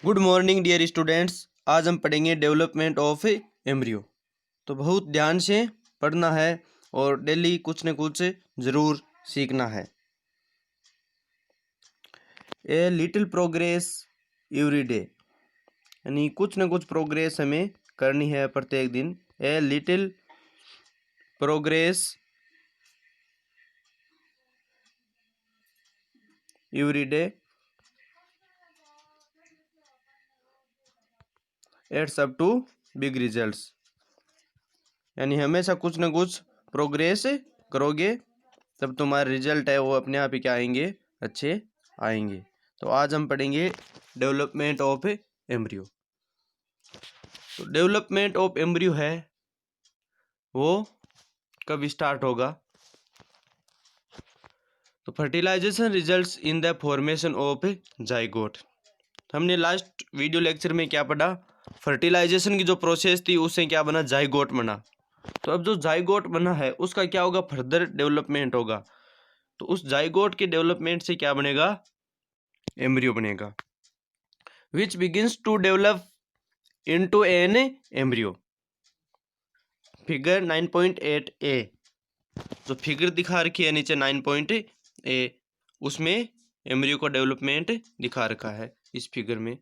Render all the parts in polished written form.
Good morning dear students. आज हम पढ़ेंगे डेवलपमेंट ऑफ एम्ब्रियो। तो बहुत ध्यान से पढ़ना है और डेली कुछ न कुछ ज़रूर सीखना है। ए लिटिल प्रोग्रेस एवरी डे, यानी कुछ न कुछ प्रोग्रेस हमें करनी है प्रत्येक दिन। A little progress every day adds up to big results, यानी हमेशा कुछ न कुछ प्रोग्रेस करोगे तब तुम्हारे रिजल्ट है वो अपने आप ही क्या आएंगे, अच्छे आएंगे। तो आज हम पढ़ेंगे डेवलपमेंट ऑफ एम्ब्रियो। तो डेवलपमेंट ऑफ एम्ब्रियो है वो कब स्टार्ट होगा? तो fertilisation results in the formation of zygote. हमने लास्ट वीडियो लेक्चर में क्या पढ़ा? फर्टिलाइजेशन की जो प्रोसेस थी उससे क्या बना? जाइगोट बना। तो अब जो जाइगोट बना है उसका क्या होगा? फर्दर डेवलपमेंट होगा। तो उस जाइगोट के डेवलपमेंट से क्या बनेगा? एम्ब्रियो बनेगा, which begins to develop into an embryo. Figure 9.8 A, जो फिगर दिखा रखी है नीचे 9. ए, उसमें एम्ब्रियो का डेवलपमेंट दिखा रखा है। इस फिगर में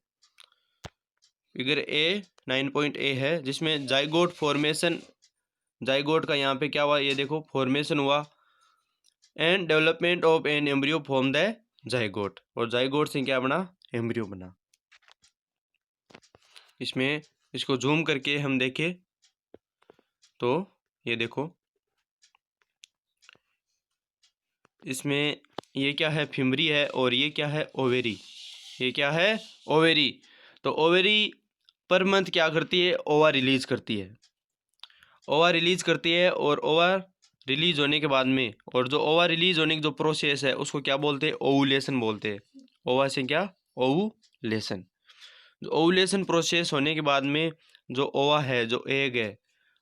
फिगर ए 9.A है जिसमें जाइगोट फॉर्मेशन, जाइगोट का यहाँ पे क्या हुआ ये देखो, फॉर्मेशन हुआ and development of an embryo from the zygote, और जाइगोट से क्या बना? एम्ब्रियो बना। इसमें इसको जूम करके हम देखें तो ये देखो, इसमें ये क्या है? फिमरी है, और ये क्या है? ओवेरी। ये क्या है? ओवेरी। तो ओवेरी पर मंथ क्या करती है? ओवा रिलीज करती है। ओवा रिलीज करती है, और ओवा रिलीज होने के बाद में, और जो ओवा रिलीज होने की जो प्रोसेस है उसको क्या बोलते हैं? ओवुलेशन बोलते हैं। ओवा से क्या? ओवुलेशन। जो ओवुलेशन प्रोसेस होने के बाद में जो ओवा है, जो एग है,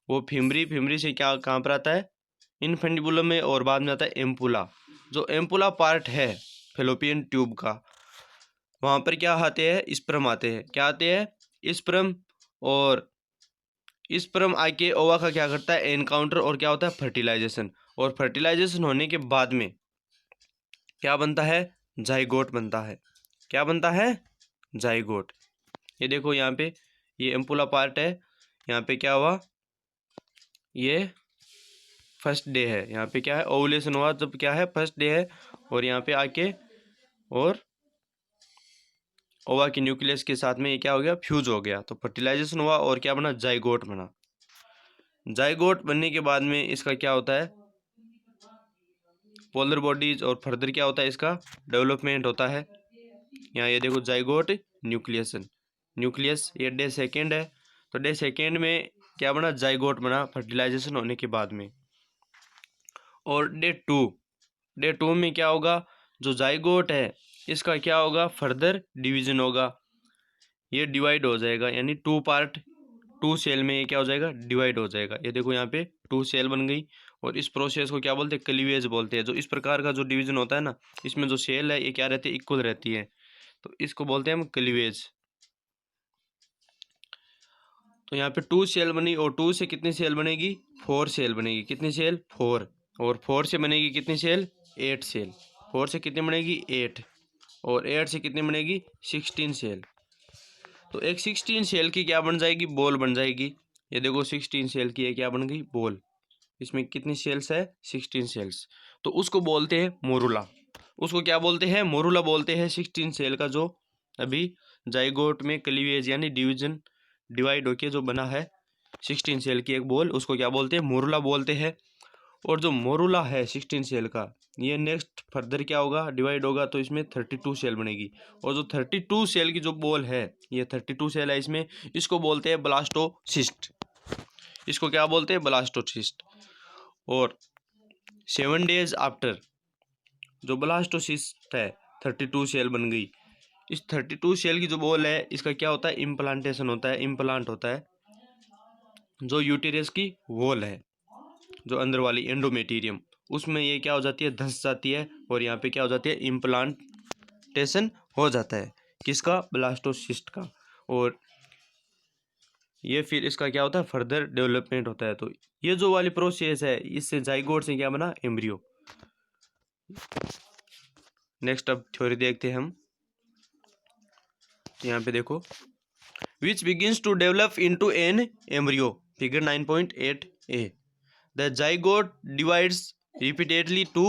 वो फिमरी से क्या कहाँ पर आता है? इनफेंडिबुलम में, और बाद में आता है एम्पुला। जो एम्पुला पार्ट है फेलोपियन ट्यूब का, वहाँ पर क्या आते हैं? स्पर्म आते हैं। क्या आते हैं? स्पर्म। और स्पर्म आके ओवा का क्या करता है? एनकाउंटर, और क्या होता है? फर्टिलाइजेशन। और फर्टिलाइजेशन होने के बाद में क्या बनता है? जाइगोट बनता है। क्या बनता है? जाइगोट। ये देखो यहाँ पे ये एम्पुला पार्ट है। यहाँ पे क्या हुआ? ये फर्स्ट डे है। यहाँ पे क्या है? ओवुलेशन हुआ जब क्या है? फर्स्ट डे है। और यहाँ पे आके और ओवा के न्यूक्लियस के साथ में ये क्या हो गया? फ्यूज हो गया। तो फर्टिलाइजेशन हुआ और क्या बना? जाइगोट बना। जाइगोट बनने के बाद में इसका क्या होता है? पोलर बॉडीज, और फर्दर क्या होता है? इसका डेवलपमेंट होता है। यहाँ ये देखो जाइगोट न्यूक्लियसन, न्यूक्लियस। ये डे सेकेंड है। तो डे सेकेंड में क्या बना? जाइगोट बना फर्टिलाइजेशन होने के बाद में। और डे टू में क्या होगा? जो जाइगोट है इसका क्या होगा? फर्दर डिवीजन होगा। ये डिवाइड हो जाएगा, यानी टू सेल में ये क्या हो जाएगा? डिवाइड हो जाएगा। ये देखो यहाँ पे 2 सेल बन गई। और इस प्रोसेस को क्या बोलते हैं? क्लीवेज बोलते हैं। जो इस प्रकार का जो डिवीजन होता है ना, इसमें जो सेल है ये क्या रहती है? इक्वल रहती है। तो इसको बोलते हैं हम क्लीवेज। तो यहाँ पे 2 सेल बनी, और 2 से कितनी सेल बनेगी? 4 सेल बनेगी। कितनी सेल? 4। और 4 से बनेगी कितनी सेल? 8 सेल। 4 से कितनी बनेगी? 8। और 8 से कितनी बनेगी? 16 सेल। तो एक 16 सेल की क्या बन जाएगी? बॉल बन जाएगी। ये देखो 16 सेल की ये क्या बन गई? बॉल। इसमें कितनी सेल्स है? 16 सेल्स। तो उसको बोलते हैं मोरुला। उसको क्या बोलते हैं? मोरुला बोलते हैं। 16 सेल का जो अभी जाइगोट में क्लीवेज यानी डिवीजन, डिवाइड होके जो बना है 16 सेल की एक बॉल, उसको क्या बोलते हैं? मोरुला बोलते हैं। और जो मोरुला है 16 सेल का, ये नेक्स्ट फर्दर क्या होगा? डिवाइड होगा। तो इसमें 32 सेल बनेगी। और जो 32 सेल की जो बॉल है, ये 32 सेल है इसमें, इसको बोलते हैं ब्लास्टोसिस्ट। इसको क्या बोलते हैं? ब्लास्टोसिस्ट। और 7 डेज आफ्टर जो ब्लास्टोसिस्ट है 32 सेल बन गई। इस 32 सेल की जो बॉल है इसका क्या होता है? इम्प्लांटेशन होता है, इम्प्लांट होता है। जो यूटेरस की वॉल है, जो अंदर वाली एंडोमेटीरियम, उसमें ये क्या हो जाती है? धंस जाती है। और यहाँ पे क्या हो जाती है? इम्प्लांटेशन हो जाता है। किसका? ब्लास्टोसिस्ट का। और ये फिर इसका क्या होता है? फर्दर डेवलपमेंट होता है। तो ये जो वाली प्रोसेस है, इससे जाइगोट से क्या बना? एम्ब्रियो। नेक्स्ट अब थ्योरी देखते हैं हम। यहाँ पे देखो, which begins to develop into an embryo, figure 9.8a. The zygote divides repeatedly to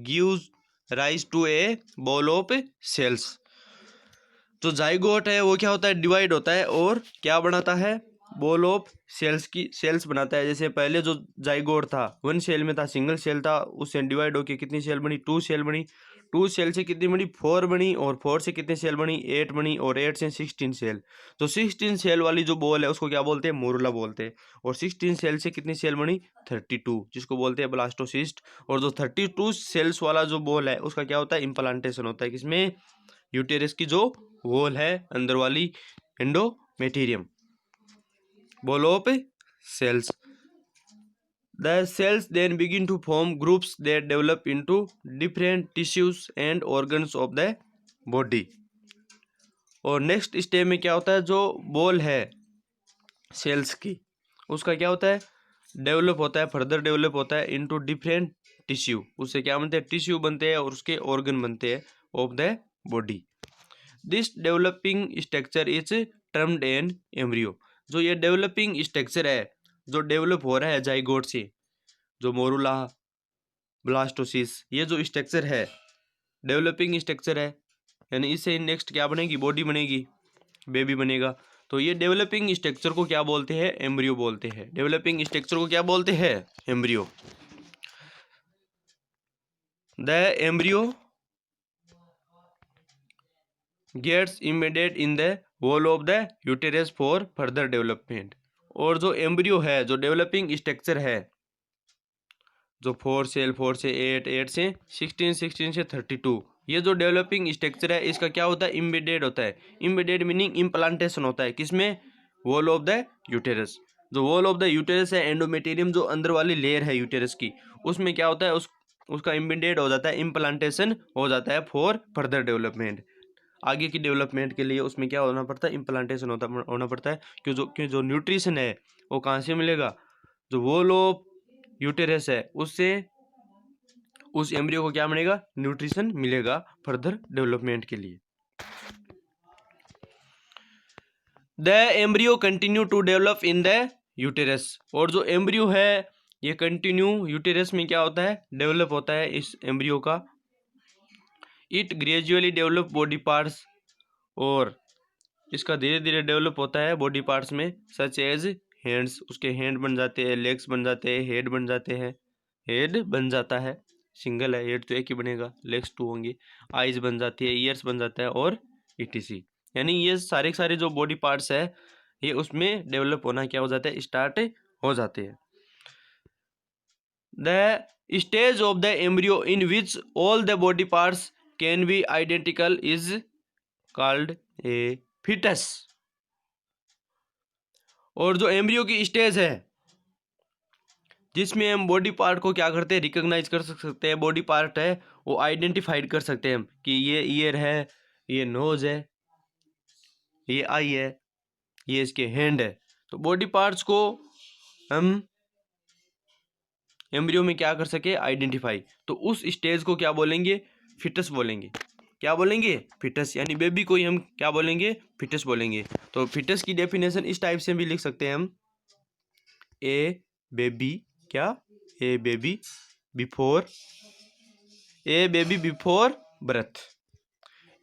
give rise to a ball of cells. जो जाइगोट है वो क्या होता है? डिवाइड होता है और क्या बनाता है? बॉल ऑफ सेल्स की सेल्स बनाता है। जैसे पहले जो जाइगोट था 1 सेल में था, सिंगल सेल था, उससे डिवाइड होके कितनी सेल बनी? 2 सेल बनी। 2 सेल से कितनी बनी? 4 बनी। और 4 से कितनी सेल बनी? 8 बनी। और 8 से 16 सेल। तो 16 सेल वाली जो बॉल है उसको क्या बोलते हैं? मोरुला बोलते हैं। और 16 सेल से कितनी सेल बनी? 32, जिसको बोलते हैं ब्लास्टोसिस्ट। और जो 32 सेल्स वाला जो बॉल है उसका क्या होता है? इम्प्लांटेशन होता है। किसमें? यूटेरस की जो वॉल है अंदर वाली, endometrium, ball of cells. The cells then begin to form groups that develop into different tissues and organs of the body. और नेक्स्ट स्टेप में क्या होता है? जो बॉल है सेल्स की, उसका क्या होता है? डेवलप होता है, फर्दर डेवलप होता है इनटू डिफरेंट टिश्यू। उससे क्या बनते हैं? टिश्यू बनते हैं और उसके ऑर्गन बनते हैं of the body. This developing structure is termed an embryo. जो ये डेवलपिंग स्ट्रक्चर है, जो डेवलप हो रहा है जाइगोट से, जो मोरुला, ब्लास्टोसिस, ये जो स्ट्रक्चर है डेवलपिंग स्ट्रक्चर है, यानी इससे नेक्स्ट क्या बनेगी? बॉडी बनेगी, बेबी बनेगा। तो ये डेवलपिंग स्ट्रक्चर को क्या बोलते हैं? एम्ब्रियो बोलते हैं। डेवलपिंग स्ट्रक्चर को क्या बोलते हैं? Embryo. The embryo gets embedded in the wall of the uterus for further development. और जो एम्ब्रियो है, जो डेवलपिंग स्ट्रक्चर है, जो 4 सेल, 4 से 8, 8 से 16, 16 से 32, ये जो डेवलपिंग स्ट्रक्चर है इसका क्या होता है? इम्बेडेड होता है। इम्बेडेड मीनिंग इम्प्लांटेशन होता है। किसमें? Wall of the uterus. जो वॉल ऑफ द यूटेरस है, एंडोमेटेरियम, जो अंदर वाली लेयर है यूटेरस की, उसमें क्या होता है? उसका इम्बेडेड हो जाता है, इम्प्लांटेशन हो जाता है फॉर फर्दर डेवलपमेंट। आगे की डेवलपमेंट के लिए उसमें क्या होना पड़ता है? इम्प्लांटेशन होना पड़ता है। क्यों जो न्यूट्रिशन है वो कहाँ से मिलेगा? जो वॉल ऑफ यूटेरस है उससे उस एम्ब्रियो को क्या मिलेगा? न्यूट्रिशन मिलेगा फर्दर डेवलपमेंट के लिए। The embryo continue to develop in the uterus. और जो एम्ब्रियो है ये कंटिन्यू यूटेरस में क्या होता है? डेवलप होता है इस एम्ब्रियो का। It gradually develop body parts, और इसका धीरे धीरे डेवलप होता है बॉडी पार्ट्स में, सच एज हैंड्स, उसके हैंड बन जाते हैं, लेग्स बन जाते हैं, हेड बन जाते हैं, हेड बन जाता है, सिंगल है, हेड तो एक ही बनेगा, लेग्स 2 होंगे, आइज बन जाती है, ईयर्स बन जाता है, और ईटीसी। यानी ये सारे सारे जो बॉडी पार्ट्स है ये उसमें डेवलप होना क्या हो जाता है? स्टार्ट हो जाते हैं। The stage of the embryo in which all the body parts can be identical is called a foetus. और जो एम्ब्रियो की स्टेज है जिसमें हम बॉडी पार्ट को क्या करते हैं? रिकॉग्नाइज कर सकते हैं। बॉडी पार्ट है वो आइडेंटिफाइड कर सकते हैं हम कि ये ईयर है, ये नोज है, ये आई है, ये इसके हैंड है। तो बॉडी पार्ट्स को हम एम्ब्रियो में क्या कर सके? आइडेंटिफाई। तो उस स्टेज को क्या बोलेंगे? फिटस बोलेंगे। क्या बोलेंगे? फिटस। यानी बेबी को ही हम क्या बोलेंगे? फिटस बोलेंगे। तो फिटस की डेफिनेशन इस टाइप से भी लिख सकते हैं हम, ए बेबी क्या? ए बेबी बिफोर बर्थ।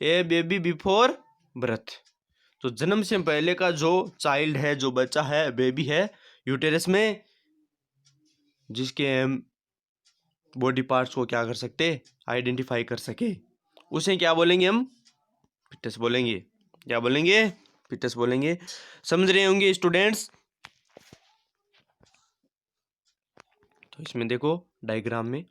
ए बेबी बिफोर बर्थ। तो जन्म से पहले का जो चाइल्ड है, जो बच्चा है, बेबी है यूटेरस में, जिसके हम बॉडी पार्ट्स को क्या कर सकते? आइडेंटिफाई कर सके, उसे क्या बोलेंगे? हम फिटस बोलेंगे। क्या बोलेंगे? फिटस बोलेंगे। समझ रहे होंगे स्टूडेंट्स? तो इसमें देखो डायग्राम में,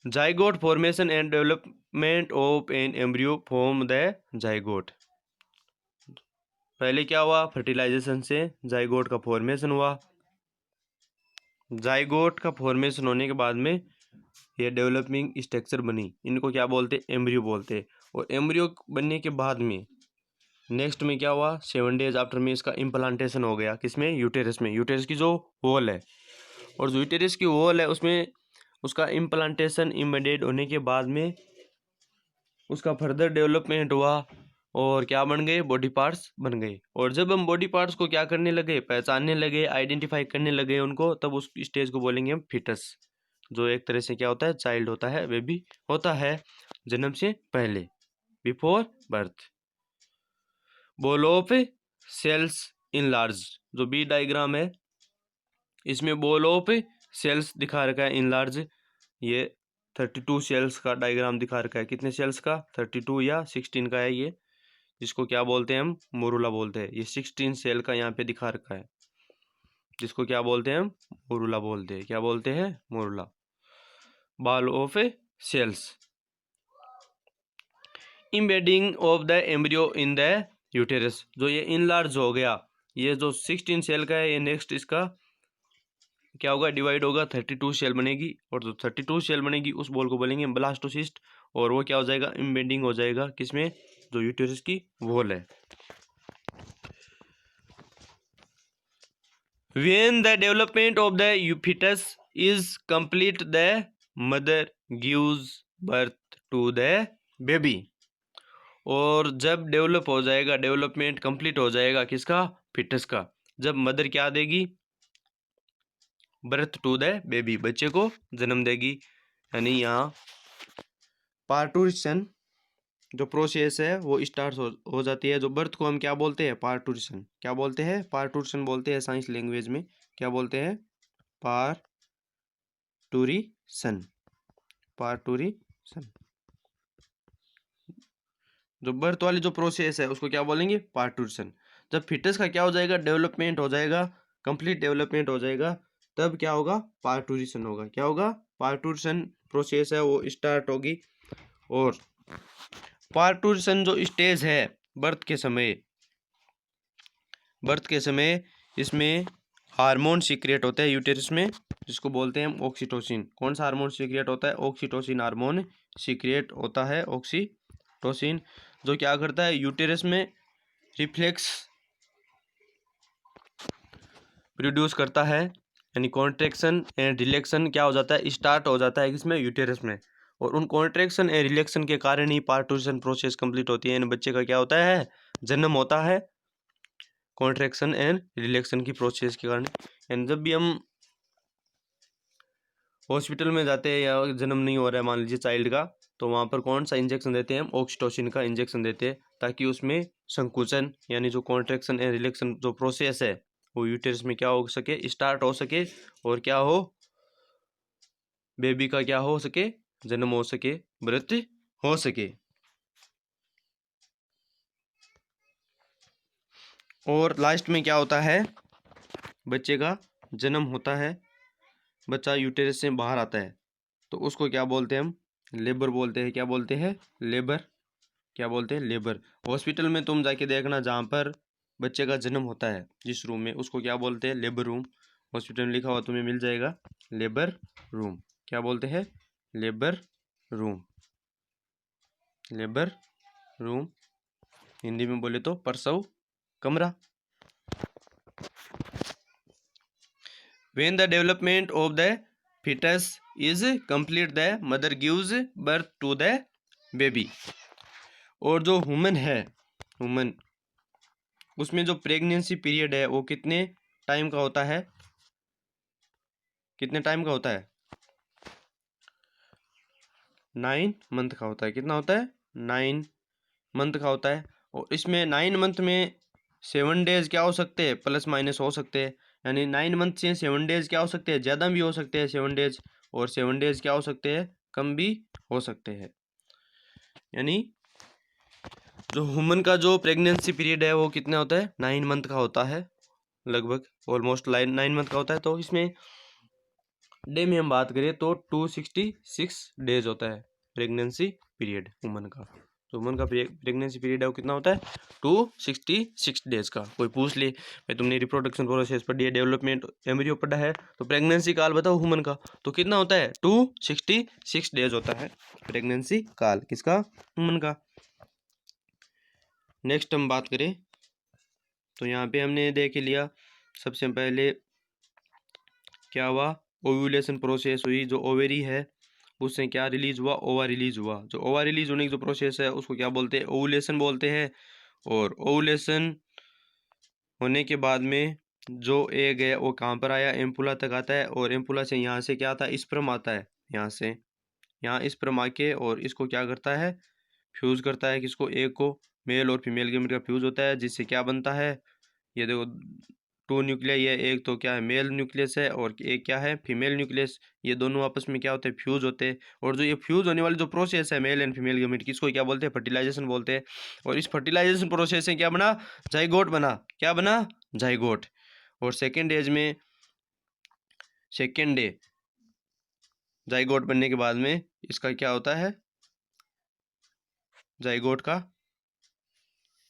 zygote formation and development of an embryo from the zygote. पहले क्या हुआ? फर्टिलाइजेशन से जाइगोट का फॉर्मेशन हुआ। जाइगोट का फॉर्मेशन होने के बाद में ये डेवलपिंग स्ट्रक्चर बनी, इनको क्या बोलते हैं, एम्ब्रियो बोलते हैं। और एम्ब्रियो बनने के बाद में नेक्स्ट में क्या हुआ, 7 डेज आफ्टर में इसका इम्प्लांटेशन हो गया, किसमें, यूटेरस में। यूटेरस की जो वॉल है, और जो यूटेरस की वॉल है उसमें उसका इम्प्लांटेशन इम्बेडेड होने के बाद में उसका फर्दर डेवलपमेंट हुआ और क्या बन गए, बॉडी पार्ट्स बन गए। और जब हम बॉडी पार्ट्स को क्या करने लगे, पहचानने लगे, आइडेंटिफाई करने लगे उनको, तब उस स्टेज को बोलेंगे हम फिटस, जो एक तरह से क्या होता है, चाइल्ड होता है, बेबी होता है जन्म से पहले, before birth. Ball of cells in large, जो बी डायग्राम है इसमें बॉल ऑफ सेल्स दिखा रखा है इन लार्ज, ये 32 सेल्स का डायग्राम दिखा रखा है। कितने सेल्स का, 32 या 16 का है ये, जिसको क्या बोलते हैं हम, मोरूला बोलते हैं। ये 16 सेल का यहाँ पे दिखा रखा है, जिसको क्या बोलते हैं हम, मोरूला बोलते हैं। क्या बोलते हैं, morula. Ball of cells, embedding of the embryo in the uterus, जो ये इनलार्ज हो गया, ये जो 16 सेल का है, ये नेक्स्ट इसका क्या होगा, डिवाइड होगा, 32 सेल बनेगी। और जो 32 सेल बनेगी उस बॉल को बोलेंगे ब्लास्टोसिस्ट, और वो क्या हो जाएगा, इम्बेडिंग हो जाएगा, किसमें, जो यूटेरस की वॉल है। When the development of the fetus is complete, the mother gives birth to the baby. और जब डेवलप हो जाएगा, डेवलपमेंट कंप्लीट हो जाएगा किसका, फिटस का, जब मदर क्या देगी, बर्थ टू द बेबी, बच्चे को जन्म देगी। यानी यहाँ पार्टूरिशन जो प्रोसेस है वो स्टार्ट हो जाती है। जो बर्थ को हम क्या बोलते हैं, पार्टूरिशन, क्या बोलते हैं, पार्टूरिशन बोलते हैं साइंस लैंग्वेज में। क्या बोलते हैं, पार्टूरिशन, पार्टूरिशन। जो बर्थ वाली जो प्रोसेस है उसको क्या बोलेंगे, पार्टूरिशन। जब फिटस का क्या हो जाएगा, डेवलपमेंट हो जाएगा, कंप्लीट डेवलपमेंट हो जाएगा, तब क्या होगा, पार्टूरिशन होगा। क्या होगा, पार्टूरिशन प्रोसेस है वो स्टार्ट होगी। और पार्टूरिशन जो स्टेज है बर्थ के समय, बर्थ के समय इसमें हार्मोन सीक्रेट होता है यूटेरस में, जिसको बोलते हैं हम ऑक्सीटोसिन। कौन सा हार्मोन सीक्रेट होता है, ऑक्सीटोसिन हार्मोन सीक्रेट होता है, ऑक्सीटोसिन, जो क्या करता है, यूटेरस में रिफ्लेक्स प्रोड्यूस करता है। यानी कॉन्ट्रैक्शन एंड रिलैक्शन क्या हो जाता है, स्टार्ट हो जाता है किसमें, यूटेरस में। और उन कॉन्ट्रैक्शन एंड रिलैक्शन के कारण ही पार्टूरिशन प्रोसेस कंप्लीट होती है, यानी बच्चे का क्या होता है, जन्म होता है, कॉन्ट्रैक्शन एंड रिलैक्शन की प्रोसेस के कारण। एंड जब भी हम हॉस्पिटल में जाते हैं या जन्म नहीं हो रहा है मान लीजिए चाइल्ड का, तो वहाँ पर कौन सा इंजेक्शन देते हैं हम, ऑक्सीटोसिन का इंजेक्शन देते हैं, ताकि उसमें संकुचन यानी जो कॉन्ट्रैक्शन एंड रिलैक्शन जो प्रोसेस है वो यूटेरस में क्या हो सके, स्टार्ट हो सके, और क्या हो, बेबी का क्या हो सके, जन्म हो सके, बर्थ हो सके। और लास्ट में क्या होता है, बच्चे का जन्म होता है, बच्चा यूटेरस से बाहर आता है, तो उसको क्या बोलते हैं हम, लेबर बोलते हैं। क्या बोलते हैं, लेबर। क्या बोलते हैं, लेबर। हॉस्पिटल में तुम जाके देखना, जहाँ पर बच्चे का जन्म होता है जिस रूम में, उसको क्या बोलते हैं, लेबर रूम। हॉस्पिटल में लिखा हुआ तुम्हें मिल जाएगा, लेबर रूम। क्या बोलते हैं, labour room, labour room. Hindi में बोले तो प्रसव कमरा। When the development of the fetus is complete, the mother gives birth to the baby. और जो वुमन है, वुमन, उसमें जो प्रेगनेंसी पीरियड है वो कितने टाइम का होता है, कितने टाइम का होता है, 9 मंथ का होता है। कितना होता है, 9 मंथ का होता है। और इसमें 9 मंथ में 7 डेज क्या हो सकते हैं, प्लस माइनस हो सकते हैं। यानी 9 मंथ से 7 डेज क्या हो सकते हैं, ज़्यादा भी हो सकते हैं 7 डेज, और 7 डेज क्या हो सकते हैं, कम भी हो सकते हैं। यानी जो वुमन का जो प्रेगनेंसी पीरियड है वो कितना होता है, 9 मंथ का होता है, लगभग ऑलमोस्ट 9 मंथ का होता है। तो इसमें डे में हम बात करें तो 266 डेज होता है प्रेगनेंसी पीरियड वुमन का। तो वुमन का प्रेगनेंसी पीरियड है वो कितना होता है 266 डेज का। कोई पूछ ले भाई तुमने रिप्रोडक्शन प्रोसेस पढ़ी है, डेवलपमेंट एम्ब्रियो पढ़ा है, तो प्रेगनेंसी काल बताओ वुमन का, तो कितना होता है 266 डेज होता है प्रेगनेंसी काल किसका, वुमन का। नेक्स्ट हम बात करें तो यहाँ पे हमने देख लिया सबसे पहले क्या हुआ, ओव्यूलेशन प्रोसेस हुई, जो ओवेरी है उससे क्या रिलीज हुआ, ओवा रिलीज हुआ। जो ओवा रिलीज होने की जो प्रोसेस है उसको क्या बोलते हैं, ओवुलेशन बोलते हैं। और ओवुलेशन होने के बाद में जो एग है वो कहाँ पर आया, एम्पुला तक आता है, और एम्पुला से यहाँ से क्या आता है, स्पर्म आता है, यहाँ से यहाँ स्पर्म आके और इसको क्या करता है, फ्यूज करता है किसको, एग को। मेल और फीमेल गेमेट का फ्यूज होता है जिससे क्या बनता है, ये देखो 2 न्यूक्लियाई है, एक तो क्या है मेल न्यूक्लियस है और एक क्या है फीमेल न्यूक्लियस। ये दोनों आपस में क्या होते हैं, फ्यूज होते हैं। और जो ये फ्यूज होने वाली जो प्रोसेस है मेल एंड फीमेल गेमेट की, इसको क्या बोलते हैं, फर्टिलाइजेशन बोलते हैं। और इस फर्टिलाइजेशन प्रोसेस से क्या बना, जाइगोट बना, क्या बना, जाइगोट। और सेकेंड एज में सेकेंड डे जाइगोट बनने के बाद में इसका क्या होता है, जाइगोट का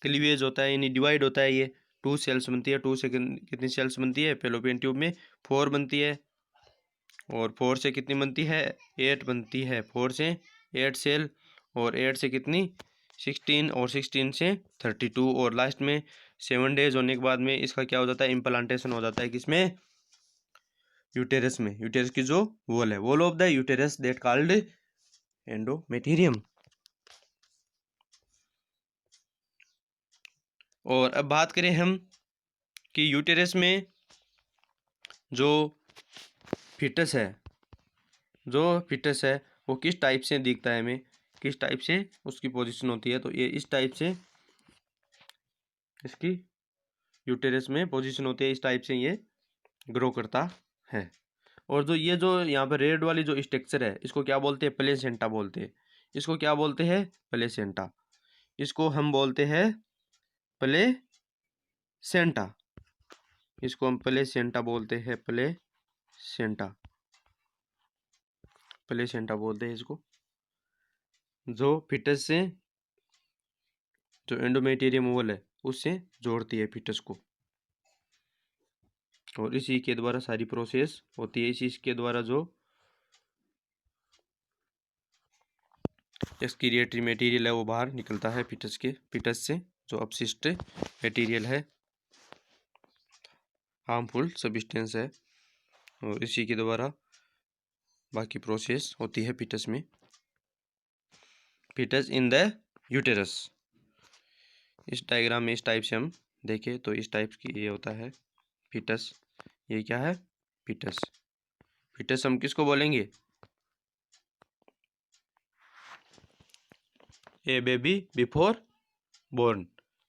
क्लीवेज होता है, यानी डिवाइड होता है। ये 2 सेल्स बनती है, 2 से कितनी सेल्स बनती है, फेलोपियन ट्यूब में 4 बनती है। और 4 से कितनी बनती है, 8 बनती है, 4 से 8 सेल। और 8 से कितनी 16, और 16 से 32। और लास्ट में 7 डेज होने के बाद में इसका क्या हो जाता है, इम्प्लांटेशन हो जाता है किसमें, यूटेरस में। यूटेरस की जो वॉल है, wall of the uterus that called endometrium. और अब बात करें हम कि यूटेरस में जो फिटस है, जो फिटस है वो किस टाइप से दिखता है हमें, किस टाइप से उसकी पोजीशन होती है, तो ये इस टाइप से इसकी यूटेरस में पोजीशन होती है, इस टाइप से ये ग्रो करता है। और जो ये जो यहाँ पर रेड वाली जो स्ट्रक्चर है इसको क्या बोलते हैं, प्लेसेंटा बोलते हैं। इसको क्या बोलते हैं, प्लेसेंटा। इसको हम बोलते हैं प्लेसेंटा, इसको हम प्लेसेंटा बोलते हैं, प्लेसेंटा, प्लेसेंटा बोलते हैं इसको। जो फिटस से जो एंडोमेटेरियम वॉल है उससे जोड़ती है फिटस को, और इसी के द्वारा सारी प्रोसेस होती है। इसी के द्वारा जो एक्सक्रीटरी मटेरियल है वो बाहर निकलता है फिटस से, जो अपशिष्ट मटेरियल है, हार्मफुल सब्सटेंस है, और इसी के द्वारा बाकी प्रोसेस होती है फिटस में, फिटस इन द यूटेरस। इस डायग्राम में इस टाइप से हम देखें तो इस टाइप की ये होता है फिटस। ये क्या है, फिटस। फिटस हम किसको बोलेंगे, a baby before born,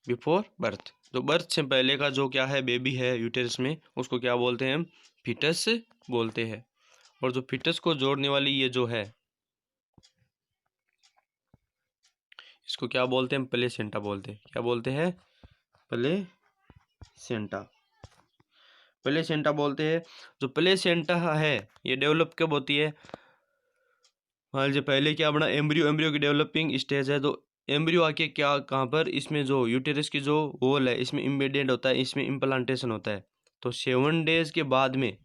before birth. जो बर्थ से पहले का जो क्या है बेबी है यूटेरस में उसको क्या बोलते हैं हम, फिटस बोलते हैं। और जो फिटस को जोड़ने वाली ये जो है इसको क्या बोलते हैं, प्लेसेंटा बोलते हैं। क्या बोलते हैं, प्लेसेंटा, प्लेसेंटा बोलते हैं। जो प्लेसेंटा है ये डेवलप कब होती है, मान लीजिए पहले क्या बना, एम्ब्रियो, एम्ब्रियो की डेवलपिंग स्टेज है, तो एम्ब्रियो आके क्या कहाँ पर, इसमें जो यूटेरस की जो वॉल है इसमें इम्बेडेड होता है, इसमें इम्प्लांटेशन होता है। तो 7 डेज के बाद में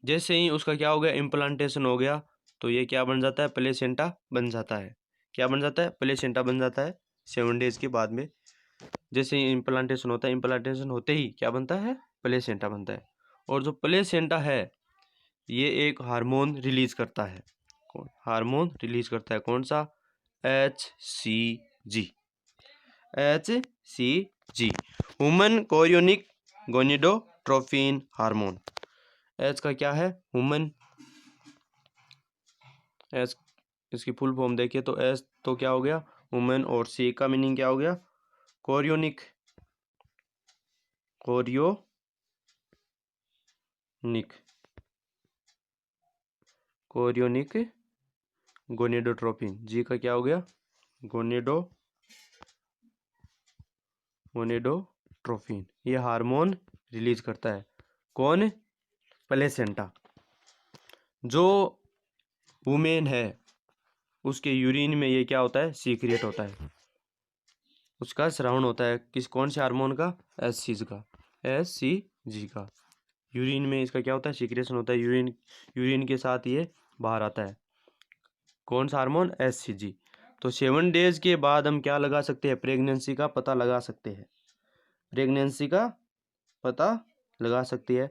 जैसे ही उसका क्या हो गया, इम्प्लांटेशन हो गया, तो ये क्या बन जाता है, प्लेसेंटा बन जाता है। क्या बन जाता है, प्लेसेंटा बन जाता है 7 डेज के बाद में। जैसे ही इम्प्लांटेशन होता है, इम्प्लांटेशन होते ही क्या बनता है, प्लेसेंटा बनता है। और जो प्लेसेंटा है ये एक हार्मोन रिलीज करता है, हार्मोन रिलीज करता है, कौन सा, HCG, HCG, human chorionic gonadotrophin hormone. H का क्या है, ह्यूमन, एच इसकी फुल फॉर्म देखिए तो एच तो क्या हो गया ह्यूमन, और सी का मीनिंग क्या हो गया, कोरियोनिक, कोरियोनिक, कोरियोनिक गोनेडोट्रोपिन। जी का क्या हो गया, गोनेडोट्रोपिन। ये हार्मोन रिलीज करता है, कौन, प्लेसेंटा। जो वुमेन है उसके यूरिन में ये क्या होता है, सीक्रेट होता है, उसका स्रावण होता है। किस कौन से हार्मोन का, एससीजी का। यूरिन में इसका क्या होता है, सीक्रेशन होता है, यूरिन के साथ ये बाहर आता है। कौन सा हार्मोन, एससीजी। तो 7 डेज के बाद हम क्या लगा सकते हैं, प्रेगनेंसी का पता लगा सकते हैं, प्रेगनेंसी का पता लगा सकते हैं।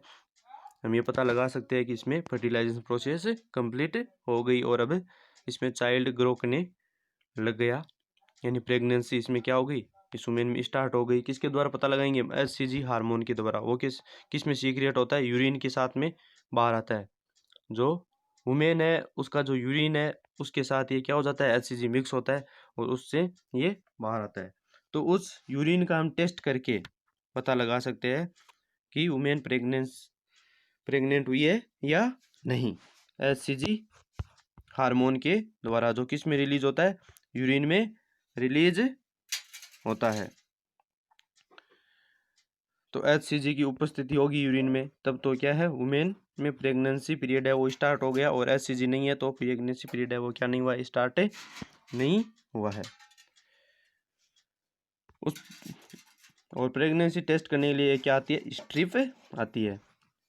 हम ये पता लगा सकते हैं कि इसमें फर्टिलाइजेशन प्रोसेस कंप्लीट हो गई और अब इसमें चाइल्ड ग्रो करने लग गया, यानी प्रेगनेंसी इसमें क्या हो गई, इस वुमेन में स्टार्ट हो गई। किसके द्वारा पता लगाएंगे, एससीजी हार्मोन के द्वारा। वो किस में सीक्रेट होता है, यूरिन के साथ में बाहर आता है। जो वुमेन है उसका जो यूरिन है उसके साथ ये क्या हो जाता है, एचसीजी मिक्स होता है और उससे ये बाहर आता है। तो उस यूरिन का हम टेस्ट करके पता लगा सकते हैं कि वुमेन प्रेग्नेंट हुई है या नहीं, एचसीजी हार्मोन के द्वारा, जो किस में रिलीज होता है, यूरिन में रिलीज होता है। तो एचसीजी की उपस्थिति होगी यूरिन में, तब तो क्या है, वुमेन में प्रेगनेंसी पीरियड है वो स्टार्ट हो गया, और एचसीजी नहीं है तो प्रेगनेंसी पीरियड है वो क्या नहीं हुआ, स्टार्ट नहीं हुआ है। उस और प्रेगनेंसी टेस्ट करने के लिए क्या आती है, स्ट्रिप आती है,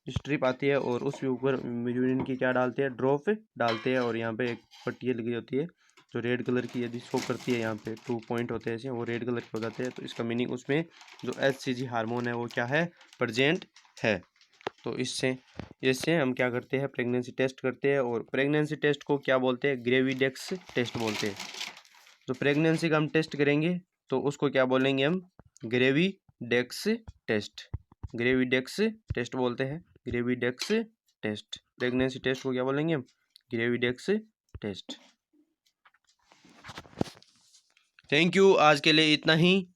स्ट्रिप आती है, और उसके ऊपर यूरिन की क्या डालते हैं, ड्रॉप डालते हैं, और यहाँ पे एक पट्टी लगी होती है जो रेड कलर की यदि शो करती है, यहाँ पे 2 पॉइंट होते हैं ऐसे, वो रेड कलर के हो जाते हैं। तो इसका मीनिंग उसमें जो एचसीजी हार्मोन है वो क्या है, प्रेजेंट है। तो इससे हम क्या करते हैं, प्रेगनेंसी टेस्ट करते हैं। और प्रेगनेंसी टेस्ट को क्या बोलते हैं, ग्रेविडेक्स टेस्ट बोलते हैं। जो प्रेगनेंसी का हम टेस्ट करेंगे तो उसको क्या बोलेंगे हम, ग्रेविडेक्स टेस्ट, ग्रेविडेक्स टेस्ट बोलते हैं, ग्रेविडेक्स टेस्ट। प्रेगनेंसी टेस्ट को क्या बोलेंगे हम, ग्रेविडेक्स टेस्ट। थैंक यू, आज के लिए इतना ही।